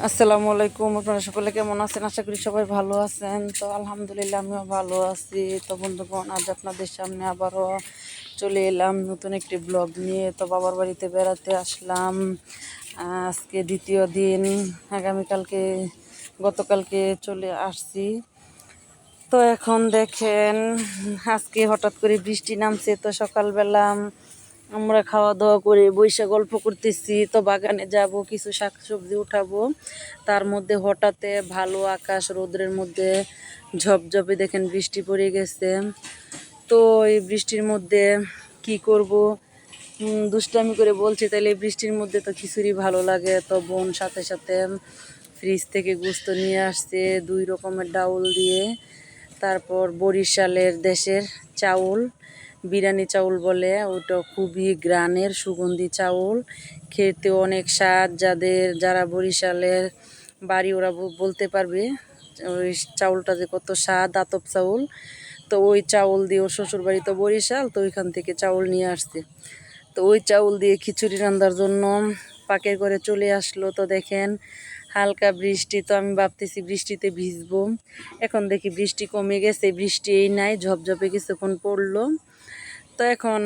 আসসালামু আলাইকুম। আপনারা সকলে কেমন আছেন? আশা করি সবাই ভালো আছেন। তো আলহামদুলিল্লাহ আমিও ভালো আছি। তো বন্ধুগণ, আজ আপনাদের সামনে আবারও চলে এলাম নতুন একটি ব্লগ নিয়ে। তো বাবার বাড়িতে বেড়াতে আসলাম। আজকে দ্বিতীয় দিন, গতকালকে চলে আসছি। তো এখন দেখেন, আজকে হঠাৎ করে বৃষ্টি নামছে। তো সকালবেলা আমরা খাওয়া দাওয়া করে বৈশা গল্প করতেছি। তো বাগানে যাব, কিছু শাকসবজি উঠাবো। তার মধ্যে হঠাৎ ভালো আকাশ, রোদ্রের মধ্যে ঝপঝপে দেখেন বৃষ্টি পড়ে গেছে। তো এই বৃষ্টির মধ্যে কি করব, দুষ্টামি করে বলছি, তাইলে এই বৃষ্টির মধ্যে তো খিচুড়ি ভালো লাগে। তো বোন সাথে সাথে ফ্রিজ থেকে গোস্ত নিয়ে আসছে 2 রকমের ডাউল দিয়ে। তারপর বরিশালের দেশের চাউল, বিরিয়ানি চাউল বলে, ওটা খুবই গ্রানের সুগন্ধি চাউল, খেতে অনেক স্বাদ। যারা বরিশালের বাড়ি ওরা বলতে পারবে ওই চাউলটা যে কত স্বাদ, আতপ চাউল। তো ওই চাউল দিয়ে, ওর শ্বশুরবাড়ি তো বরিশাল, তো ওইখান থেকে চাউল নিয়ে আসছে। তো ওই চাউল দিয়ে খিচুড়ি রান্নার জন্য পাকের ঘরে চলে আসলো। তো দেখেন হালকা বৃষ্টি। তো আমি ভাবতেছি বৃষ্টিতে ভিজবো। এখন দেখি বৃষ্টি কমে গেছে, বৃষ্টি এই নাই, ঝপঝপে কিছুক্ষণ পড়লো। তো এখন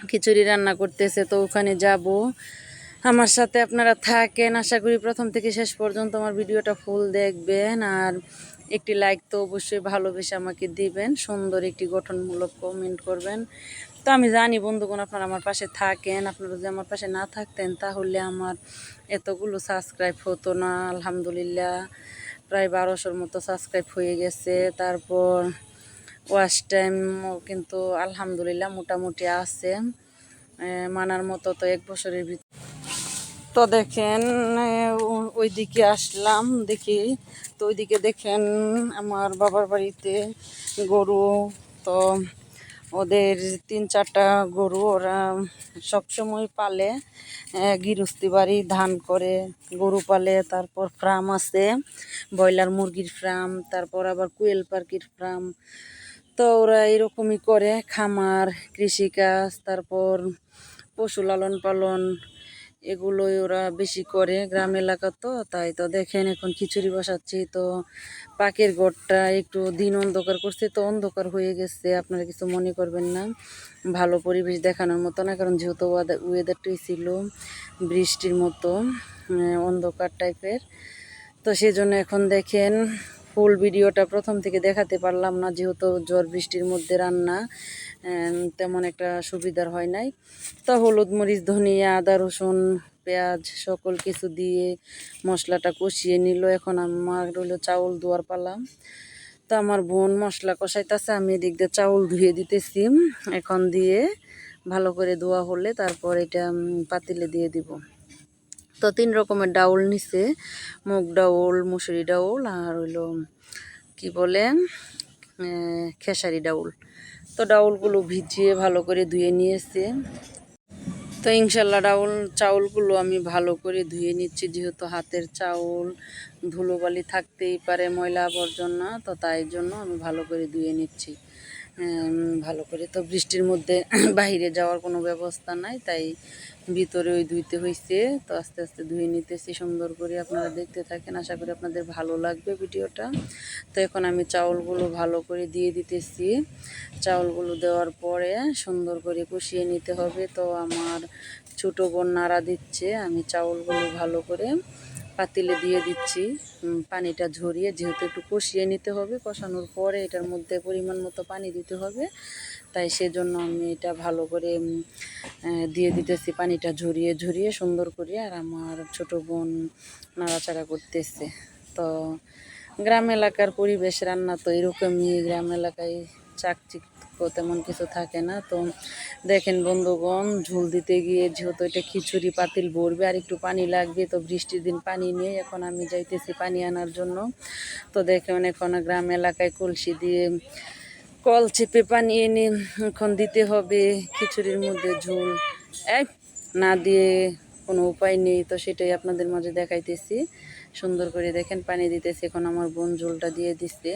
খিচুড়ি রান্না করতেছে, তো ওখানে যাব। আমার সাথে আপনারা থাকেন, আশা করি প্রথম থেকে শেষ পর্যন্ত আমার ভিডিওটা ফুল দেখবেন। আর একটি লাইক তো অবশ্যই ভালোবেসে আমাকে দিবেন, সুন্দর একটি গঠনমূলক কমেন্ট করবেন। তো আমি জানি বন্ধুগণ আপনারা আমার পাশে থাকেন। আপনারা যদি আমার পাশে না থাকতেন তাহলে আমার এতগুলো সাবস্ক্রাইব হতো না। আলহামদুলিল্লাহ প্রায় 1200-র মতো সাবস্ক্রাইব হয়ে গেছে। তারপর ওয়াচ টাইমও কিন্তু আলহামদুলিল্লাহ মোটামুটি আছে, মানার মতো। তো 1 বছরের ভিতরে তো দেখেন ওইদিকে আসলাম দেখি। তো ওইদিকে দেখেন আমার বাবার বাড়িতে গরু। তো ওদের 3-4টা গরু, ওরা সবসময় পালে, গৃহস্থী বাড়ি, ধান করে গরু পালে। তারপর ফার্ম আছে, ব্রয়লার মুরগির ফার্ম, তারপর আবার কোয়েল পাখির ফার্ম। তো ওরা এরকমই করে খামার, কৃষিকাজ, তারপর পশু লালন পালন, এগুলোই ওরা বেশি করে গ্রাম এলাকা। তো তাই তো দেখেন এখন খিচুড়ি বসাচ্ছি। তো পাকের ঘরটা একটু দিন অন্ধকার করছে, তো অন্ধকার হয়ে গেছে, আপনারা কিছু মনে করবেন না। ভালো পরিবেশ দেখানোর মতো না, কারণ যেহেতু ওয়েদারটাই ছিল বৃষ্টির মতো, অন্ধকার টাইপের। তো সেই জন্য এখন দেখেন ফুল ভিডিওটা প্রথম থেকে দেখাতে পারলাম না, যেহেতু ঝড় বৃষ্টির মধ্যে রান্না তেমন একটা সুবিধার হয় নাই। তো হলুদ মরিচ ধনিয়া আদা রসুন পেঁয়াজ সকল কিছু দিয়ে মশলাটা কষিয়ে নিল। এখন আমার হলো চাউল ধোয়ার পালা। তো আমার বোন মশলা কষাইতেছে, আমি এদিক দিয়ে চাউল ধুয়ে দিতেছি। এখন দিয়ে ভালো করে ধোয়া হলে তারপর এটা পাতিলে দিয়ে দিব। তো 3 রকমের ডাউল নিছে, মুগ ডাউল, মুসুরি ডাউল, আর হইলো কি বলে খেসারি ডাউল। তো ডাউলগুলো ভিজিয়ে ভালো করে ধুয়ে নিয়েছে। তো ইনশাল্লাহ চাউলগুলো আমি ভালো করে ধুয়ে নিচ্ছি, যেহেতু হাতের চাউল ধুলোবালি থাকতেই পারে, ময়লা আবর্জনা। তো তাই জন্য আমি ভালো করে ধুয়ে নিচ্ছি ভালো করে। তো বৃষ্টির মধ্যে বাইরে যাওয়ার কোনো ব্যবস্থা নাই, তাই ভিতরে ওই ধুইতে হয়েছে। তো আস্তে আস্তে ধুয়ে নিতেছি সুন্দর করে। আপনারা দেখতে থাকেন, আশা করি আপনাদের ভালো লাগবে ভিডিওটা। তো এখন আমি চাউলগুলো ভালো করে দিয়ে দিতেছি। চাউলগুলো দেওয়ার পরে সুন্দর করে কষিয়ে নিতে হবে। তো আমার ছোটো বোন নাড়া দিচ্ছে, আমি চাউলগুলো ভালো করে পাতিলে দিয়ে দিচ্ছি, পানিটা ঝরিয়ে, যেহেতু একটু কষিয়ে নিতে হবে। কষানোর পরে এটার মধ্যে পরিমাণ মতো পানি দিতে হবে, তাই সেজন্য আমি এটা ভালো করে দিয়ে দিতেছি, পানিটা ঝরিয়ে ঝরিয়ে সুন্দর করে। আর আমার ছোটো বোন নাড়াচাড়া করতেছে। তো গ্রাম এলাকার পরিবেশ, রান্না তো এরকমই। গ্রাম এলাকায় চাকচিক্য তেমন কিছু থাকে না। তো দেখেন বন্ধুগণ, ঝোল দিতে গিয়ে যেহেতু এটা খিচুড়ি পাতিল ভরবে আর একটু পানি লাগবে, তো বৃষ্টির দিন পানি নিয়ে এখন আমি যাইতেছি পানি আনার জন্য। তো দেখেন এখন গ্রাম এলাকায় কলসি দিয়ে কল চেপে পানি এনে এখন দিতে হবে খিচুড়ির মধ্যে ঝোল। না দিয়ে কোনো উপায় নেই, তো সেটাই আপনাদের মাঝে দেখাইতেছি। সুন্দর করে দেখেন পানি দিতেছি, এখন আমার বোন ঝোলটা দিয়ে দিচ্ছে।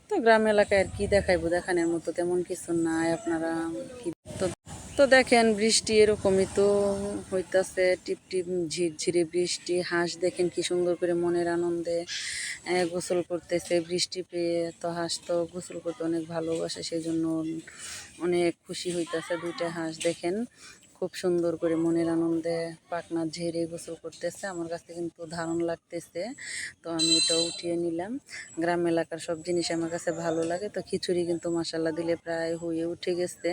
তো গ্রাম এলাকায় আর কি দেখাইবো, দেখানোর মতো তেমন কিছু নাই। আপনারা কি তো তো দেখেন বৃষ্টি এরকমই তো হইতাছে, টিপ টিপ ঝিরঝিরে বৃষ্টি। হাঁস দেখেন কি সুন্দর করে মনের আনন্দে গোসল করতেছে বৃষ্টি পেয়ে। তো হাঁস তো গোসল করতে অনেক ভালোবাসে, সেই জন্য অনেক খুশি হইতাছে। দুইটা হাঁস দেখেন খুব সুন্দর করে মনের আনন্দে পাখনা ঝেড়ে গোসল করতেছে। আমার কাছে কিন্তু দারুণ লাগতেছে, তো আমি এটা উঠিয়ে নিলাম। গ্রাম এলাকার সব জিনিস আমার কাছে ভালো লাগে। তো খিচুড়ি কিন্তু মাসাল্লা দিলে প্রায় হয়ে উঠে গেছে,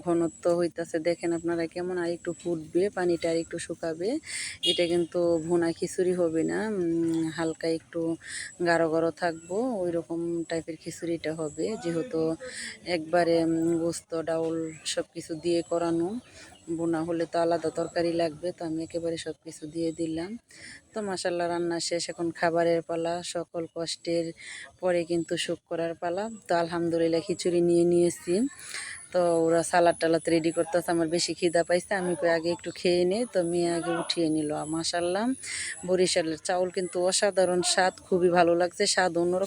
ঘনত্ব হইতাছে দেখেন আপনারা কেমন। আর একটু ফুটবে, পানিটা আর একটু শুকাবে। এটা কিন্তু ভুনা খিচুড়ি হবে না, হালকা একটু গাঢ় গাঢ় থাকবো, ওই রকম টাইপের খিচুড়িটা হবে, যেহেতু একবারে গোস্ত ডাউল সব কিছু দিয়ে করানো। বোনা হলে তো আলাদা তরকারি লাগবে, তো আমি একেবারে সব কিছু দিয়ে দিলাম। তো মাসাল্লাহ রান্না শেষ, এখন খাবারের পালা। সকল কষ্টের পরে কিন্তু সুখ করার পালা। তো আলহামদুলিল্লাহ খিচুড়ি নিয়ে নিয়েছি। তো ওরা সালাদ টালাদ রেডি করতেছে, আমার বেশি খিদা পাইছে, আমি কই আগে একটু খেয়ে নিই। তো মেয়ে আগে উঠিয়ে নিল। মাসাল্লাহ বরিশালের চাউল কিন্তু অসাধারণ স্বাদ, খুবই ভালো লাগছে, স্বাদ অন্যরকম।